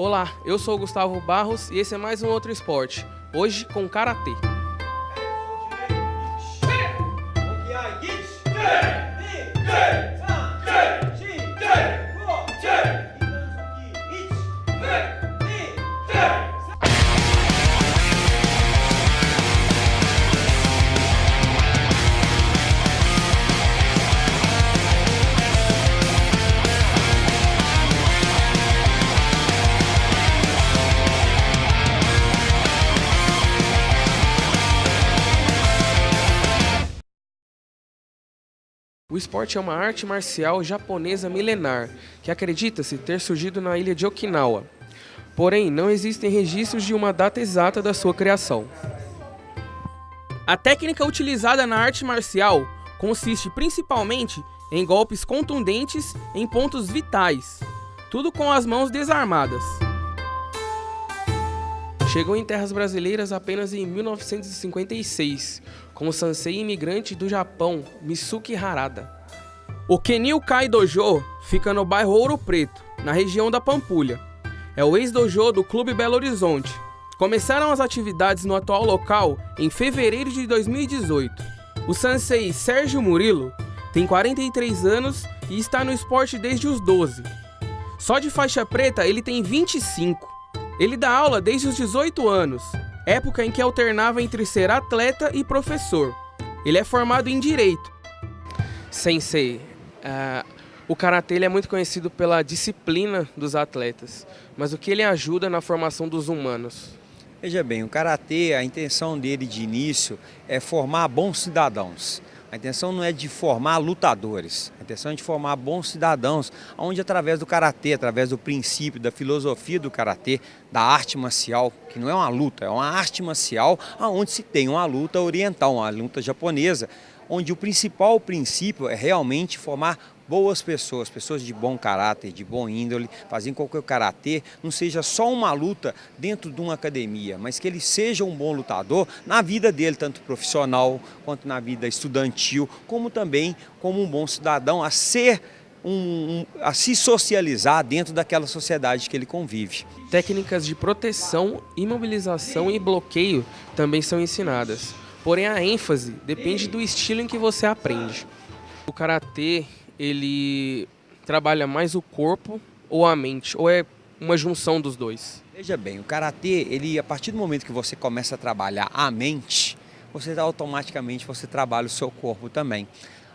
Olá, eu sou o Gustavo Barros e esse é mais um outro esporte, hoje com Karatê. O esporte é uma arte marcial japonesa milenar, que acredita-se ter surgido na ilha de Okinawa. Porém, não existem registros de uma data exata da sua criação. A técnica utilizada na arte marcial consiste principalmente em golpes contundentes em pontos vitais, tudo com as mãos desarmadas. Chegou em terras brasileiras apenas em 1956, com o sensei imigrante do Japão, Misuki Harada. O Kenil-kai Dojo fica no bairro Ouro Preto, na região da Pampulha. É o ex-dojo do Clube Belo Horizonte. Começaram as atividades no atual local em fevereiro de 2018. O sensei Sérgio Murilo tem 43 anos e está no esporte desde os 12. Só de faixa preta ele tem 25. Ele dá aula desde os 18 anos, época em que alternava entre ser atleta e professor. Ele é formado em Direito. Sensei, o Karatê é muito conhecido pela disciplina dos atletas, mas o que ele ajuda na formação dos humanos? Veja bem, o Karatê, a intenção dele de início é formar bons cidadãos. A intenção não é de formar lutadores, a intenção é de formar bons cidadãos, onde através do Karatê, através do princípio, da filosofia do Karatê, da arte marcial, que não é uma luta, é uma arte marcial, onde se tem uma luta oriental, uma luta japonesa, onde o principal princípio é realmente formar boas pessoas, pessoas de bom caráter, de bom índole, fazendo com que o Karatê não seja só uma luta dentro de uma academia, mas que ele seja um bom lutador na vida dele, tanto profissional quanto na vida estudantil, como também como um bom cidadão a se socializar dentro daquela sociedade que ele convive. Técnicas de proteção, imobilização e bloqueio também são ensinadas, porém a ênfase depende do estilo em que você aprende. O Karatê, ele trabalha mais o corpo ou a mente, ou é uma junção dos dois? Veja bem, o Karatê, a partir do momento que você começa a trabalhar a mente, automaticamente você trabalha o seu corpo também.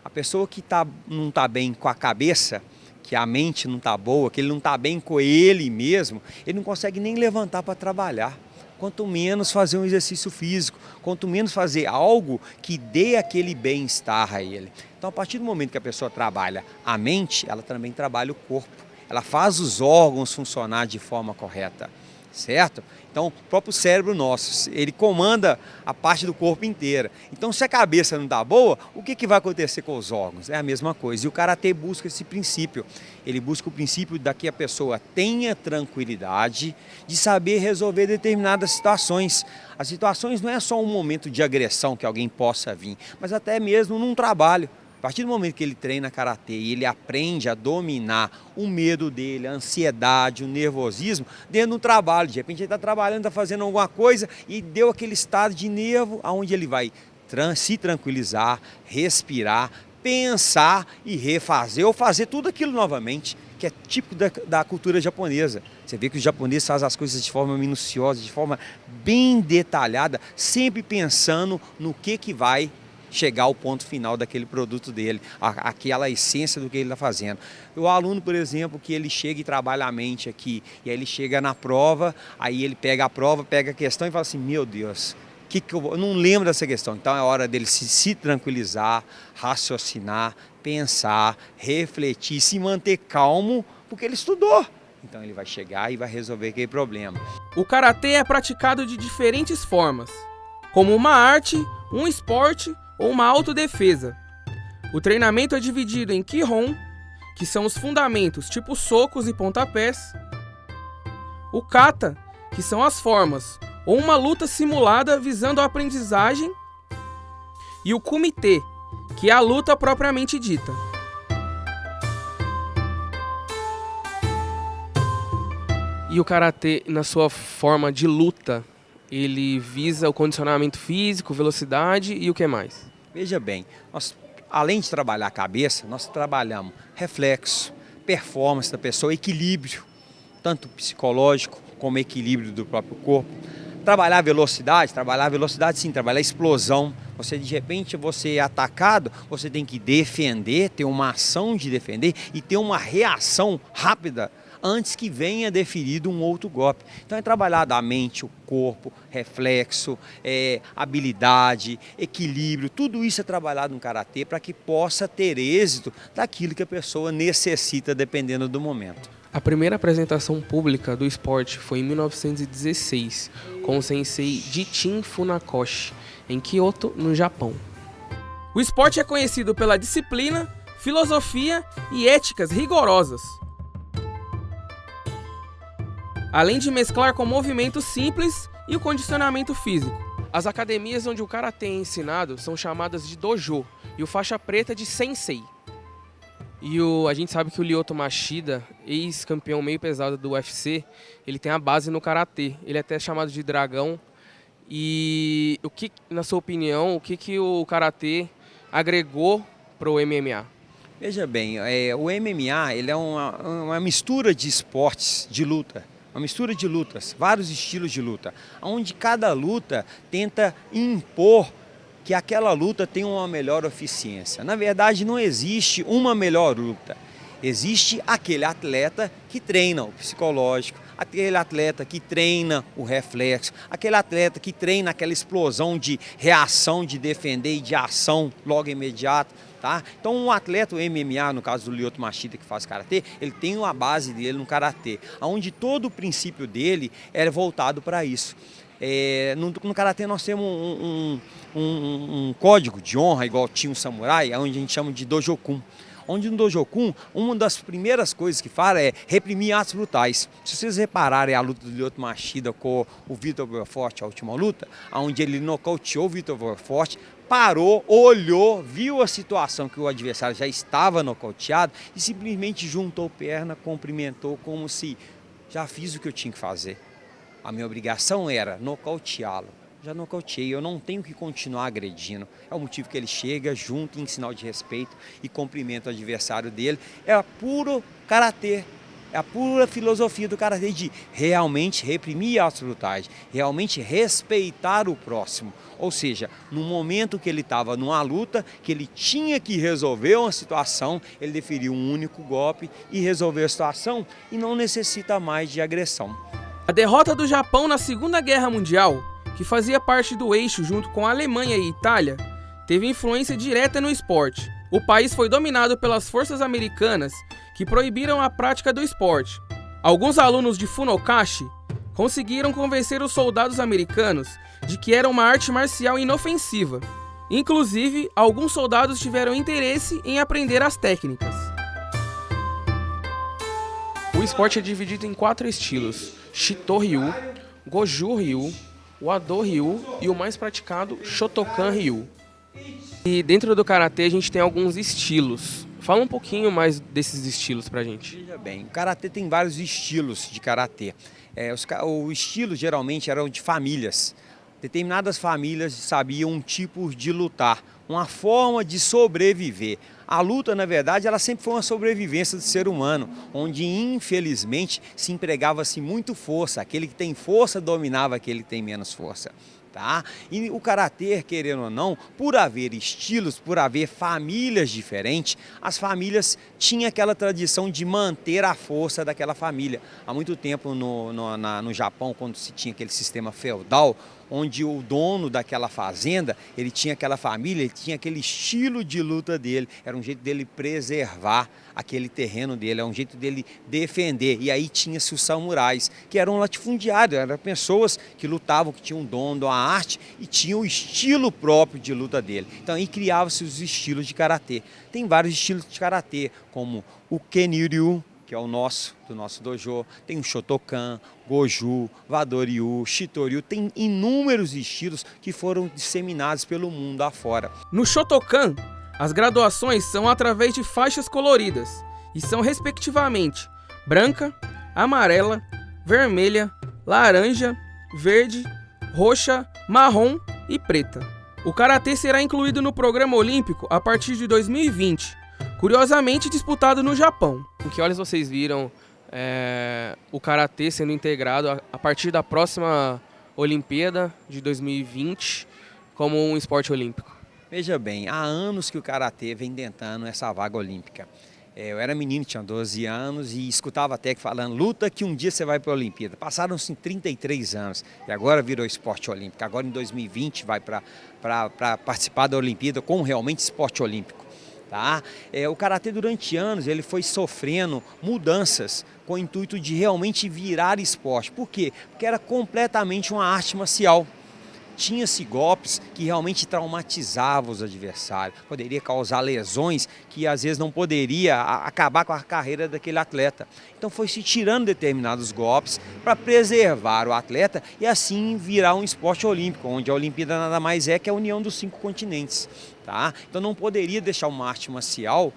A pessoa que não está bem com a cabeça, que a mente não está boa, que ele não está bem com ele mesmo, ele não consegue nem levantar para trabalhar. Quanto menos fazer um exercício físico, quanto menos fazer algo que dê aquele bem-estar a ele. Então, a partir do momento que a pessoa trabalha a mente, ela também trabalha o corpo. Ela faz os órgãos funcionar de forma correta, certo? Então, o próprio cérebro nosso, ele comanda a parte do corpo inteira. Então, se a cabeça não está boa, o que vai acontecer com os órgãos? É a mesma coisa. E o Karatê busca esse princípio. Ele busca o princípio de que a pessoa tenha tranquilidade de saber resolver determinadas situações. As situações não é só um momento de agressão que alguém possa vir, mas até mesmo num trabalho. A partir do momento que ele treina Karatê e ele aprende a dominar o medo dele, a ansiedade, o nervosismo, dentro do trabalho. De repente ele está trabalhando, está fazendo alguma coisa e deu aquele estado de nervo onde ele vai se tranquilizar, respirar, pensar e refazer ou fazer tudo aquilo novamente, que é típico da cultura japonesa. Você vê que os japoneses fazem as coisas de forma minuciosa, de forma bem detalhada, sempre pensando no que vai chegar ao ponto final daquele produto dele, aquela essência do que ele está fazendo. O aluno, por exemplo, que ele chega e trabalha a mente aqui, e aí ele chega na prova, aí ele pega a prova, pega a questão e fala assim, meu Deus, eu não lembro dessa questão. Então é hora dele se tranquilizar, raciocinar, pensar, refletir, se manter calmo, porque ele estudou. Então ele vai chegar e vai resolver aquele problema. O Karatê é praticado de diferentes formas, como uma arte, um esporte ou uma autodefesa. O treinamento é dividido em Kihon, que são os fundamentos tipo socos e pontapés, o Kata, que são as formas, ou uma luta simulada visando a aprendizagem, e o Kumite, que é a luta propriamente dita. E E o karatê, na sua forma de luta, ele visa o condicionamento físico, velocidade e o que mais? Veja bem, nós, além de trabalhar a cabeça, nós trabalhamos reflexo, performance da pessoa, equilíbrio, tanto psicológico como equilíbrio do próprio corpo. Trabalhar velocidade sim, trabalhar explosão. Você, de repente, você é atacado, você tem que defender, ter uma ação de defender e ter uma reação rápida antes que venha deferido um outro golpe. Então é trabalhar da mente, o corpo, reflexo, habilidade, equilíbrio, tudo isso é trabalhado no karatê para que possa ter êxito daquilo que a pessoa necessita dependendo do momento. A primeira apresentação pública do esporte foi em 1916, com o sensei Jichin Funakoshi, em Kyoto, no Japão. O esporte é conhecido pela disciplina, filosofia e éticas rigorosas, além de mesclar com movimentos simples e o condicionamento físico. As academias onde o karatê é ensinado são chamadas de dojo e o faixa preta de sensei. E a gente sabe que o Lyoto Machida, ex-campeão meio pesado do UFC, ele tem a base no karatê. Ele é até chamado de dragão. E na sua opinião, o que o karatê agregou para o MMA? Veja bem, o MMA ele é uma mistura de esportes de luta. Uma mistura de lutas, vários estilos de luta, onde cada luta tenta impor que aquela luta tem uma melhor eficiência. Na verdade, não existe uma melhor luta. Existe aquele atleta que treina o psicológico, aquele atleta que treina o reflexo, aquele atleta que treina aquela explosão de reação, de defender e de ação logo imediata. Tá? Então um atleta, o MMA, no caso do Lyoto Machida que faz karatê, ele tem uma base dele no karatê, onde todo o princípio dele é voltado para isso. No karatê nós temos um código de honra, igual tinha um samurai, onde a gente chama de dojokun. Onde no dojokun, uma das primeiras coisas que fala é reprimir atos brutais. Se vocês repararem a luta do Lyoto Machida com o Vitor Belfort, a última luta, onde ele nocauteou o Vitor Belfort, parou, olhou, viu a situação que o adversário já estava nocauteado e simplesmente juntou perna, cumprimentou como se já fiz o que eu tinha que fazer. A minha obrigação era nocauteá-lo. Já nocauteei, eu não tenho que continuar agredindo. É o motivo que ele chega junto em sinal de respeito e cumprimenta o adversário dele. É puro karatê. É a pura filosofia do karatê de realmente reprimir atos brutais, realmente respeitar o próximo. Ou seja, no momento que ele estava numa luta, que ele tinha que resolver uma situação, ele deferiu um único golpe e resolveu a situação e não necessita mais de agressão. A derrota do Japão na Segunda Guerra Mundial, que fazia parte do eixo junto com a Alemanha e Itália, teve influência direta no esporte. O país foi dominado pelas forças americanas que proibiram a prática do esporte. Alguns alunos de Funokashi conseguiram convencer os soldados americanos de que era uma arte marcial inofensiva. Inclusive, alguns soldados tiveram interesse em aprender as técnicas. O esporte é dividido em 4 estilos: Shito-ryu, Goju-ryu, Wado-ryu e o mais praticado, Shotokan-ryu. E dentro do karatê a gente tem alguns estilos. Fala um pouquinho mais desses estilos pra gente. Veja bem, o karatê tem vários estilos de karatê. O estilo geralmente eram de famílias. Determinadas famílias sabiam um tipo de lutar, uma forma de sobreviver. A luta, na verdade, ela sempre foi uma sobrevivência do ser humano, onde infelizmente se empregava-se muito força. Aquele que tem força dominava aquele que tem menos força. Tá? E o karatê, querendo ou não, por haver estilos, por haver famílias diferentes, as famílias tinham aquela tradição de manter a força daquela família. Há muito tempo no Japão, quando se tinha aquele sistema feudal, onde o dono daquela fazenda, ele tinha aquela família, ele tinha aquele estilo de luta dele, era um jeito dele preservar aquele terreno dele, é um jeito dele defender. E aí tinha-se os samurais, que eram latifundiários, eram pessoas que lutavam, que tinham um dom da arte e tinham o estilo próprio de luta dele. Então aí criavam-se os estilos de karatê. Tem vários estilos de karatê, como o Kenryu, que é do nosso dojo, tem o Shotokan, Goju, Wado-ryu, Shito-ryu, tem inúmeros estilos que foram disseminados pelo mundo afora. No Shotokan, as graduações são através de faixas coloridas e são respectivamente branca, amarela, vermelha, laranja, verde, roxa, marrom e preta. O karatê será incluído no programa olímpico a partir de 2020, curiosamente disputado no Japão. Com que olhos vocês viram o karatê sendo integrado a partir da próxima Olimpíada de 2020 como um esporte olímpico? Veja bem, há anos que o karatê vem tentando essa vaga olímpica. Eu era menino, tinha 12 anos e escutava até que falando, luta que um dia você vai para a Olimpíada. Passaram-se 33 anos e agora virou esporte olímpico. Agora em 2020 vai para participar da Olimpíada como realmente esporte olímpico. Tá? O karatê durante anos ele foi sofrendo mudanças com o intuito de realmente virar esporte. Por quê? Porque era completamente uma arte marcial. Tinha-se golpes que realmente traumatizavam os adversários, poderia causar lesões que às vezes não poderia acabar com a carreira daquele atleta. Então foi se tirando determinados golpes para preservar o atleta e assim virar um esporte olímpico, onde a Olimpíada nada mais é que a união dos 5 continentes. Tá? Então não poderia deixar uma arte marcial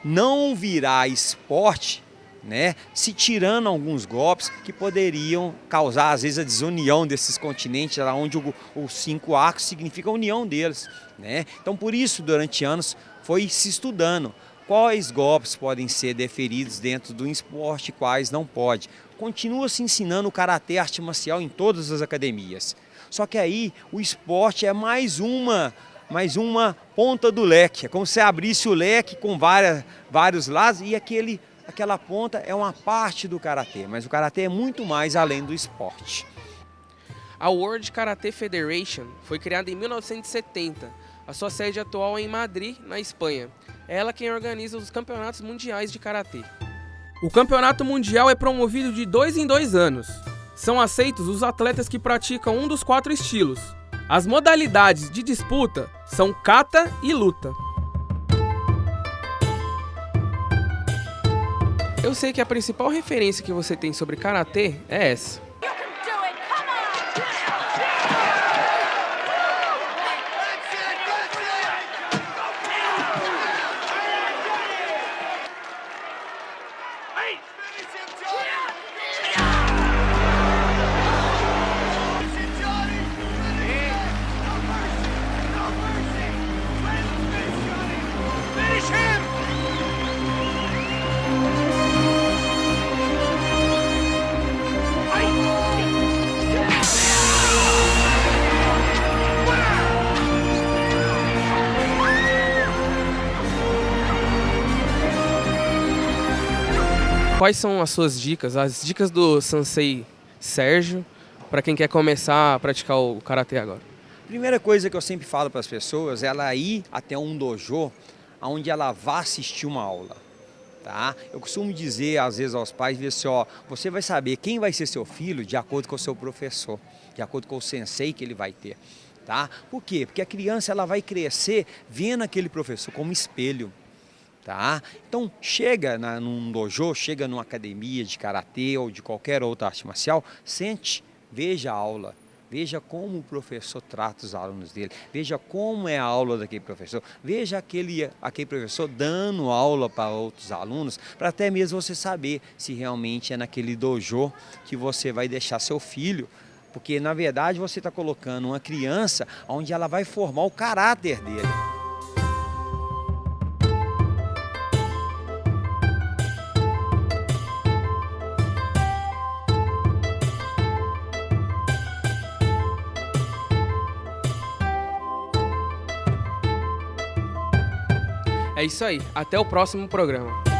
não virar esporte, né, se tirando alguns golpes que poderiam causar às vezes a desunião desses continentes, onde os 5 arcos significa a união deles, né? Então por isso durante anos foi se estudando quais golpes podem ser deferidos dentro do esporte e quais não pode. Continua se ensinando o karatê, arte marcial em todas as academias. Só que aí o esporte é mais uma ponta do leque, é como se abrisse o leque com vários lados e aquela ponta é uma parte do karatê, mas o karatê é muito mais além do esporte. A World Karate Federation foi criada em 1970. A sua sede atual é em Madrid, na Espanha. É ela quem organiza os campeonatos mundiais de karatê. O campeonato mundial é promovido de 2 em 2 anos. São aceitos os atletas que praticam um dos 4 estilos. As modalidades de disputa são kata e luta. Eu sei que a principal referência que você tem sobre karatê é essa. Quais são as suas dicas, as dicas do Sensei Sérgio, para quem quer começar a praticar o karatê agora? Primeira coisa que eu sempre falo para as pessoas é ela ir até um dojo onde ela vá assistir uma aula. Tá? Eu costumo dizer às vezes aos pais, você vai saber quem vai ser seu filho de acordo com o seu professor, de acordo com o sensei que ele vai ter. Tá? Por quê? Porque a criança ela vai crescer vendo aquele professor como espelho. Tá? Então chega num dojo, chega numa academia de karatê ou de qualquer outra arte marcial, sente, veja a aula, veja como o professor trata os alunos dele, veja como é a aula daquele professor, veja aquele professor dando aula para outros alunos, para até mesmo você saber se realmente é naquele dojo que você vai deixar seu filho, porque na verdade você está colocando uma criança onde ela vai formar o caráter dele. É isso aí, até o próximo programa.